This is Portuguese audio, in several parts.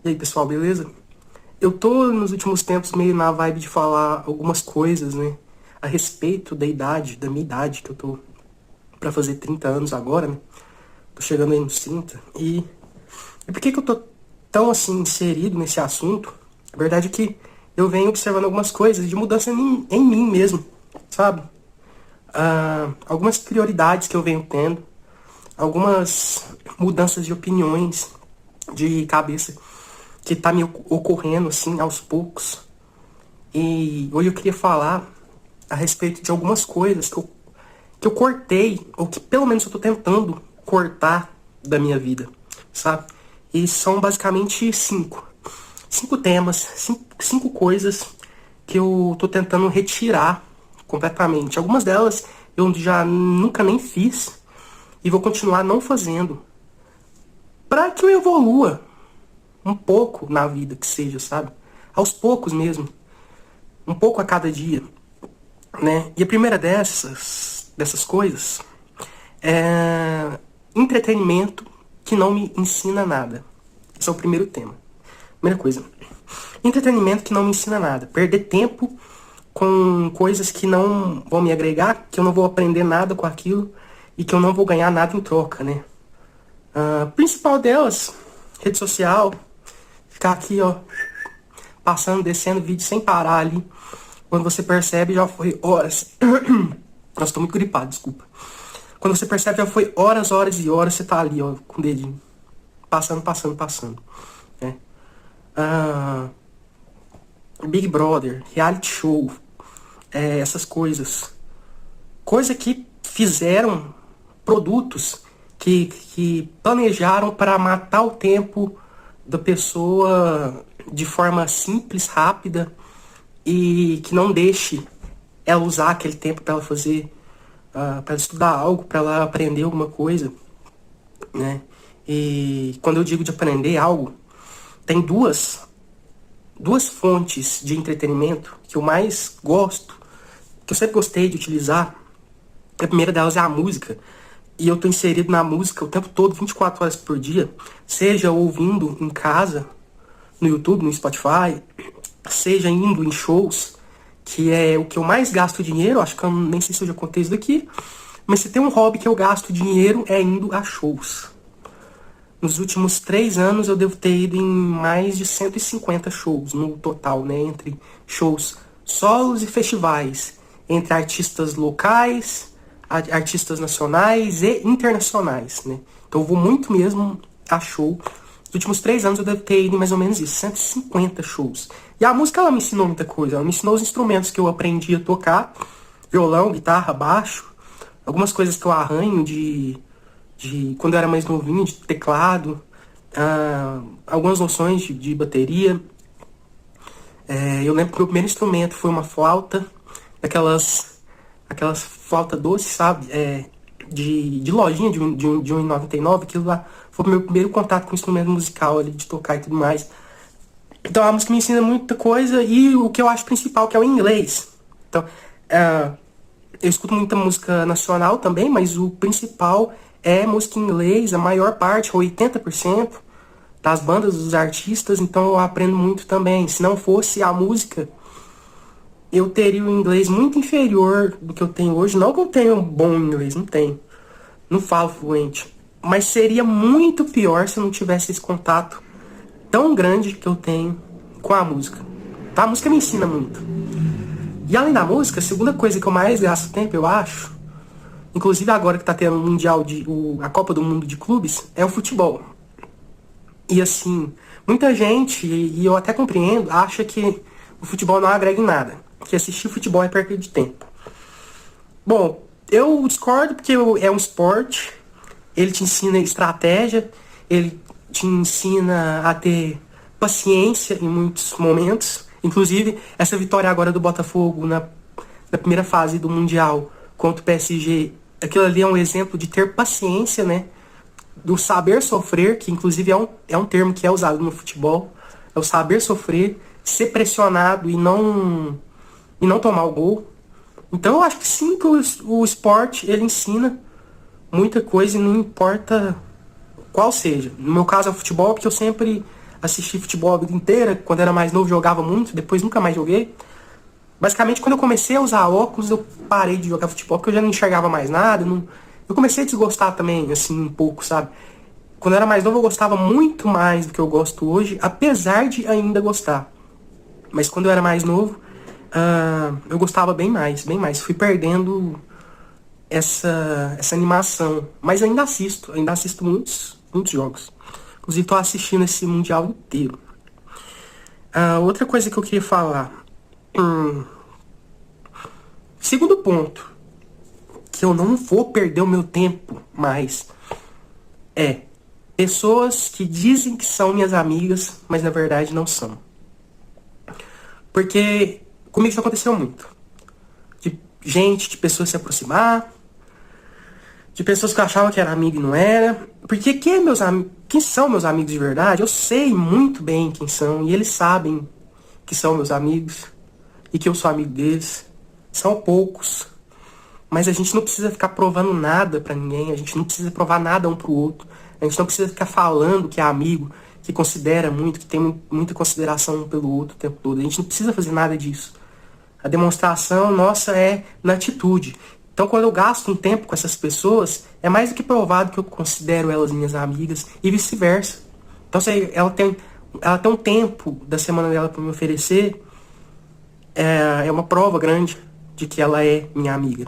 E aí, pessoal, beleza? Eu tô nos últimos tempos meio na vibe de falar algumas coisas, né? A respeito da idade, da minha idade, que eu tô pra fazer 30 anos agora, né? Tô chegando aí nos 30. E por que que eu tô tão assim inserido nesse assunto? A verdade é que eu venho observando algumas coisas de mudança em mim mesmo, sabe? Algumas prioridades que eu venho tendo, algumas mudanças de opiniões, de cabeça que tá me ocorrendo assim aos poucos. E hoje eu queria falar a respeito de algumas coisas que eu cortei, ou que pelo menos eu tô tentando cortar da minha vida, sabe? E são basicamente cinco. Cinco temas, cinco coisas que eu tô tentando retirar completamente. Algumas delas eu já nunca nem fiz e vou continuar não fazendo. Para que eu evolua um pouco na vida, que seja, sabe? Aos poucos mesmo. Um pouco a cada dia, né? E a primeira dessas coisas é entretenimento que não me ensina nada. Esse é o primeiro tema. Primeira coisa. Entretenimento que não me ensina nada. Perder tempo com coisas que não vão me agregar, que eu não vou aprender nada com aquilo e que eu não vou ganhar nada em troca, né? Principal delas, rede social, ficar aqui, ó, passando, descendo vídeo sem parar ali. Quando você percebe, já foi horas. Nossa, tô muito gripado, desculpa. Quando você percebe, já foi horas, horas e horas, você tá ali, ó, com o dedinho. Passando. Né? Ah, Big Brother, reality show, essas coisas. Coisa que fizeram produtos que planejaram para matar o tempo da pessoa de forma simples, rápida e que não deixe ela usar aquele tempo para ela fazer, para ela estudar algo, para ela aprender alguma coisa, né? E quando eu digo de aprender algo, tem duas fontes de entretenimento que eu mais gosto, que eu sempre gostei de utilizar. A primeira delas é a música. E eu tô inserido na música o tempo todo, 24 horas por dia, seja ouvindo em casa, no YouTube, no Spotify, seja indo em shows, que é o que eu mais gasto dinheiro. Acho que eu nem sei se eu já contei isso daqui, mas se tem um hobby que eu gasto dinheiro é indo a shows. Nos últimos 3 anos eu devo ter ido em mais de 150 shows no total, né? Entre shows solos e festivais, entre artistas locais, artistas nacionais e internacionais, né? Então eu vou muito mesmo a show. Nos últimos 3 anos eu devo ter ido em mais ou menos isso, 150 shows. E a música, ela me ensinou muita coisa. Ela me ensinou os instrumentos que eu aprendi a tocar, violão, guitarra, baixo, algumas coisas que eu arranho de quando eu era mais novinho, de teclado, algumas noções de bateria. Eu lembro que o meu primeiro instrumento foi uma flauta, aquelas flauta doce, sabe? De lojinha de 1,99. Aquilo lá foi o meu primeiro contato com instrumento musical, ali, de tocar e tudo mais. Então a música me ensina muita coisa e o que eu acho principal, que é o inglês. Então, eu escuto muita música nacional também, mas o principal é música em inglês, a maior parte, 80% das bandas, dos artistas, então eu aprendo muito também. Se não fosse a música, eu teria um inglês muito inferior do que eu tenho hoje. Não que eu tenha um bom inglês, não tenho. Não falo fluente. Mas seria muito pior se eu não tivesse esse contato tão grande que eu tenho com a música. Tá? A música me ensina muito. E além da música, a segunda coisa que eu mais gasto tempo, eu acho, inclusive agora que tá tendo o Mundial a Copa do Mundo de Clubes, é o futebol. E assim, muita gente, e eu até compreendo, acha que o futebol não agrega em nada. Que assistir futebol é perda de tempo. Bom, eu discordo porque é um esporte, ele te ensina estratégia, ele te ensina a ter paciência em muitos momentos. Inclusive, essa vitória agora do Botafogo na primeira fase do Mundial contra o PSG, aquilo ali é um exemplo de ter paciência, né? Do saber sofrer, que inclusive é um termo que é usado no futebol. É o saber sofrer, ser pressionado e não tomar o gol. Então eu acho que sim, que o esporte ele ensina muita coisa e não importa qual seja. No meu caso é o futebol, porque eu sempre assisti futebol a vida inteira. Quando era mais novo jogava muito, depois nunca mais joguei. Basicamente, quando eu comecei a usar óculos, eu parei de jogar futebol, porque eu já não enxergava mais nada. Eu comecei a desgostar também, assim, um pouco, sabe? Quando eu era mais novo, eu gostava muito mais do que eu gosto hoje, apesar de ainda gostar. Mas quando eu era mais novo, eu gostava bem mais, bem mais. Fui perdendo essa animação. Mas ainda assisto muitos jogos. Inclusive, tô assistindo esse Mundial inteiro. Outra coisa que eu queria falar. Segundo ponto, que eu não vou perder o meu tempo mais, é pessoas que dizem que são minhas amigas, mas na verdade não são. Porque comigo isso aconteceu muito. De pessoas se aproximar, de pessoas que eu achava que era amigo e não era. Porque quem são meus amigos de verdade? Eu sei muito bem quem são, e eles sabem que são meus amigos e que eu sou amigo deles. São poucos. Mas a gente não precisa ficar provando nada pra ninguém, a gente não precisa provar nada um pro outro. A gente não precisa ficar falando que é amigo, que considera muito, que tem muita consideração um pelo outro o tempo todo. A gente não precisa fazer nada disso. A demonstração nossa é na atitude. Então, quando eu gasto um tempo com essas pessoas, é mais do que provado que eu considero elas minhas amigas e vice-versa. Então, se ela tem um tempo da semana dela para me oferecer, é uma prova grande de que ela é minha amiga.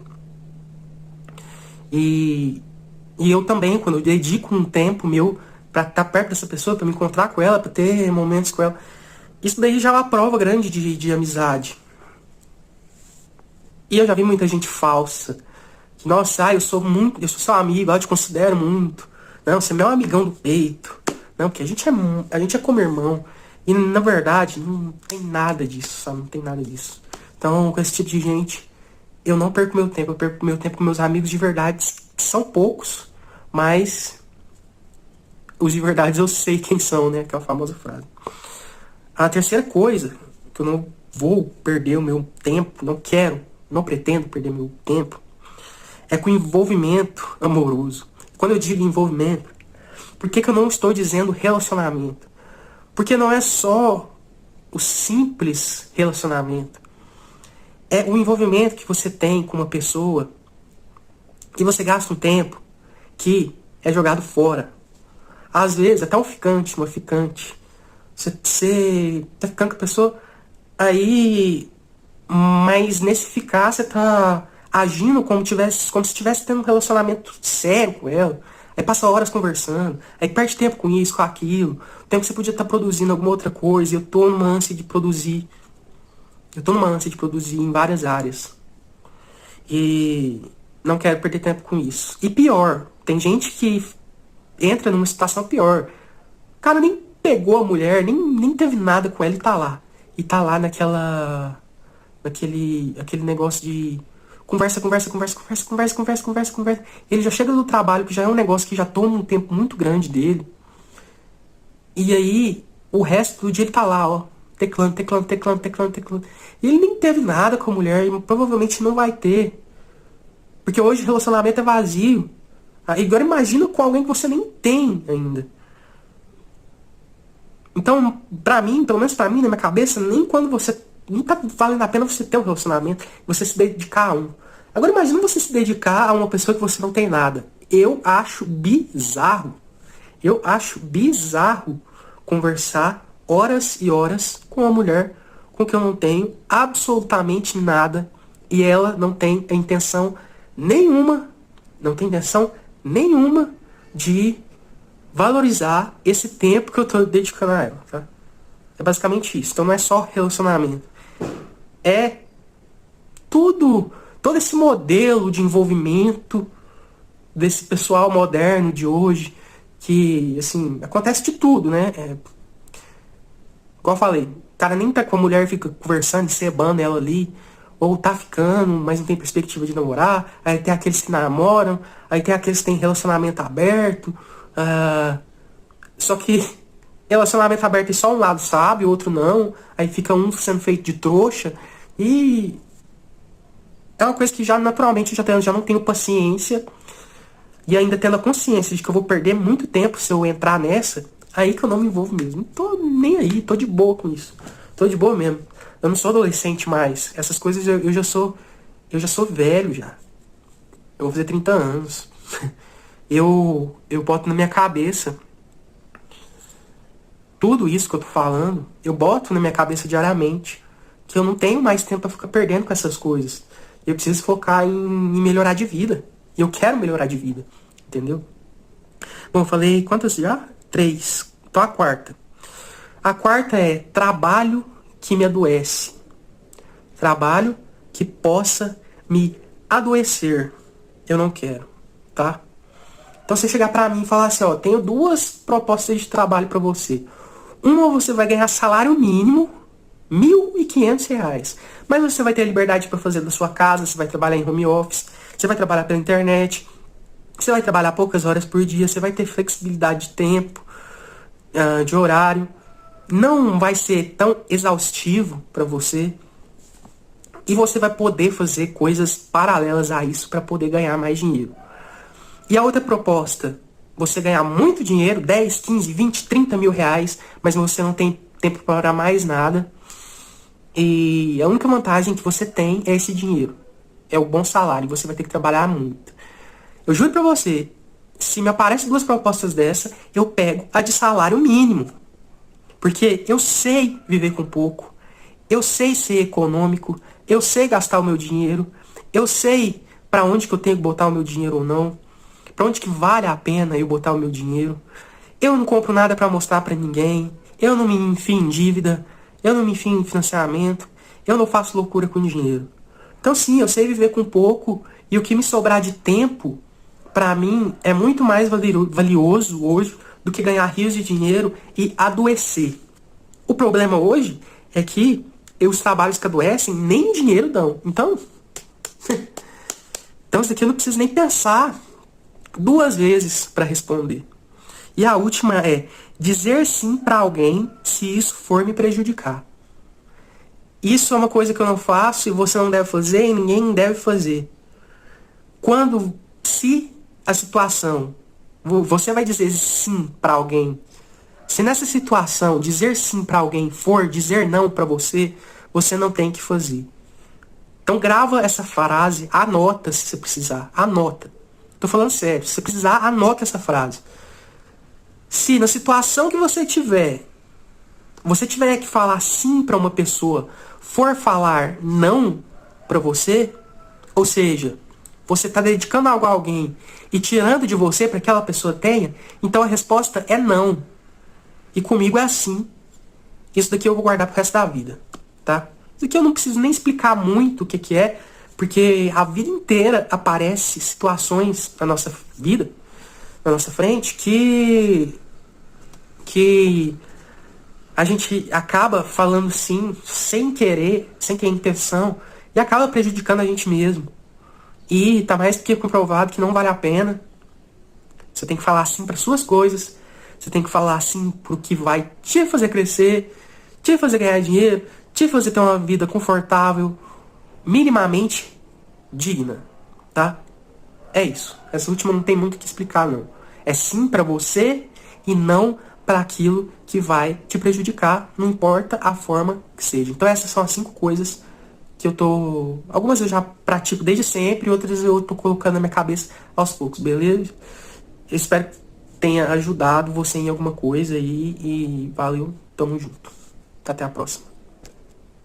E eu também, quando eu dedico um tempo meu pra estar perto dessa pessoa, pra me encontrar com ela, pra ter momentos com ela, isso daí já é uma prova grande de amizade. E eu já vi muita gente falsa. Que, nossa, eu sou seu amigo, eu te considero muito. Não, você é meu amigão do peito. Não, porque a gente é como irmão. E na verdade, não tem nada disso, sabe? Não tem nada disso. Então, com esse tipo de gente, eu não perco meu tempo. Eu perco meu tempo com meus amigos de verdade, que são poucos, mas os de verdade eu sei quem são, né? Aquela famosa frase. A terceira coisa, que eu não vou perder o meu tempo, não pretendo perder meu tempo, é com envolvimento amoroso. Quando eu digo envolvimento, por que eu não estou dizendo relacionamento? Porque não é só o simples relacionamento. É o envolvimento que você tem com uma pessoa, que você gasta um tempo, que é jogado fora. Às vezes, até uma ficante. Você tá ficando com a pessoa, aí... Mas nesse ficar, você tá agindo como se estivesse tendo um relacionamento sério com ela. Aí passa horas conversando, aí perde tempo com isso, com aquilo. Tempo que você podia estar produzindo alguma outra coisa. E eu tô numa ânsia de produzir. Eu tô numa ânsia de produzir em várias áreas. E não quero perder tempo com isso. E pior, tem gente que entra numa situação pior. O cara nem pegou a mulher, nem teve nada com ela e tá lá. E tá lá aquele negócio de conversa. Ele já chega do trabalho, que já é um negócio que já toma um tempo muito grande dele. E aí, o resto do dia ele tá lá, ó, teclando. E ele nem teve nada com a mulher, e provavelmente não vai ter. Porque hoje o relacionamento é vazio. Agora imagina com alguém que você nem tem ainda. Então, pra mim, pelo menos pra mim, na minha cabeça, nem quando você... Não tá valendo a pena você ter um relacionamento, você se dedicar a um. Agora imagina você se dedicar a uma pessoa que você não tem nada. Eu acho bizarro. Eu acho bizarro conversar horas e horas com uma mulher com que eu não tenho absolutamente nada e ela não tem intenção nenhuma de valorizar esse tempo que eu tô dedicando a ela, tá? É basicamente isso. Então não é só relacionamento. É todo esse modelo de envolvimento desse pessoal moderno de hoje, que, assim, acontece de tudo, né? Igual eu falei, o cara nem tá com a mulher e fica conversando, cebando ela ali, ou tá ficando, mas não tem perspectiva de namorar, aí tem aqueles que namoram, aí tem aqueles que têm relacionamento aberto, só que relacionamento aberto e só um lado sabe, o outro não, aí fica um sendo feito de trouxa, e é uma coisa que já naturalmente já não tenho paciência, e ainda tendo a consciência de que eu vou perder muito tempo se eu entrar nessa, Aí que eu não me envolvo mesmo. Não tô nem aí, tô de boa com isso. Tô de boa mesmo. Eu não sou adolescente mais. Essas coisas eu já sou. Eu já sou velho já. Eu vou fazer 30 anos. Eu boto na minha cabeça tudo isso que eu tô falando. Eu boto na minha cabeça diariamente que eu não tenho mais tempo pra ficar perdendo com essas coisas. Eu preciso focar em melhorar de vida. E eu quero melhorar de vida. Entendeu? Bom, eu falei quantas já? 3. Então a quarta. A quarta é trabalho que me adoece. Trabalho que possa me adoecer. Eu não quero, tá? Então você chegar pra mim e falar assim, ó, tenho duas propostas de trabalho pra você. Uma você vai ganhar salário mínimo, R$ 1.500. Mas você vai ter a liberdade pra fazer da sua casa, você vai trabalhar em home office, você vai trabalhar pela internet, você vai trabalhar poucas horas por dia, você vai ter flexibilidade de tempo, de horário. Não vai ser tão exaustivo pra você. E você vai poder fazer coisas paralelas a isso para poder ganhar mais dinheiro. E a outra proposta, você ganhar muito dinheiro, 10, 15, 20, 30 mil reais, mas você não tem tempo para mais nada. E a única vantagem que você tem é esse dinheiro. É o bom salário, você vai ter que trabalhar muito. Eu juro pra você, se me aparecem duas propostas dessa, eu pego a de salário mínimo. Porque eu sei viver com pouco, eu sei ser econômico, eu sei gastar o meu dinheiro, eu sei para onde que eu tenho que botar o meu dinheiro ou não, para onde que vale a pena eu botar o meu dinheiro. Eu não compro nada para mostrar para ninguém, eu não me enfio em dívida, eu não me enfio em financiamento, eu não faço loucura com dinheiro. Então sim, eu sei viver com pouco e o que me sobrar de tempo, para mim, é muito mais valioso hoje do que ganhar rios de dinheiro e adoecer. O problema hoje é que os trabalhos que adoecem nem dinheiro dão. Então isso aqui eu não preciso nem pensar duas vezes para responder. E a última é dizer sim para alguém se isso for me prejudicar. Isso é uma coisa que eu não faço e você não deve fazer e ninguém deve fazer. Se a situação, você vai dizer sim para alguém. Se nessa situação dizer sim para alguém for dizer não para você, você não tem que fazer. Então grava essa frase, anota se você precisar, anota. Tô falando sério, se você precisar, anota essa frase. Se na situação que você tiver que falar sim para uma pessoa, for falar não para você, ou seja, você está dedicando algo a alguém e tirando de você para que aquela pessoa tenha, então a resposta é não. E comigo é assim. Isso daqui eu vou guardar pro resto da vida, tá? Isso aqui eu não preciso nem explicar muito o que é, porque a vida inteira aparece situações na nossa vida, na nossa frente, que a gente acaba falando sim, sem querer, sem ter intenção, e acaba prejudicando a gente mesmo. E tá mais do que comprovado que não vale a pena. Você tem que falar sim para suas coisas, você tem que falar sim pro que vai te fazer crescer, te fazer ganhar dinheiro, te fazer ter uma vida confortável, minimamente digna, tá? É isso. Essa última não tem muito o que explicar, não. É sim pra você e não para aquilo que vai te prejudicar, não importa a forma que seja. Então essas são as 5 coisas que eu tô... Algumas eu já pratico desde sempre, outras eu tô colocando na minha cabeça aos poucos, beleza? Eu espero que tenha ajudado você em alguma coisa aí e valeu, tamo junto. Até a próxima.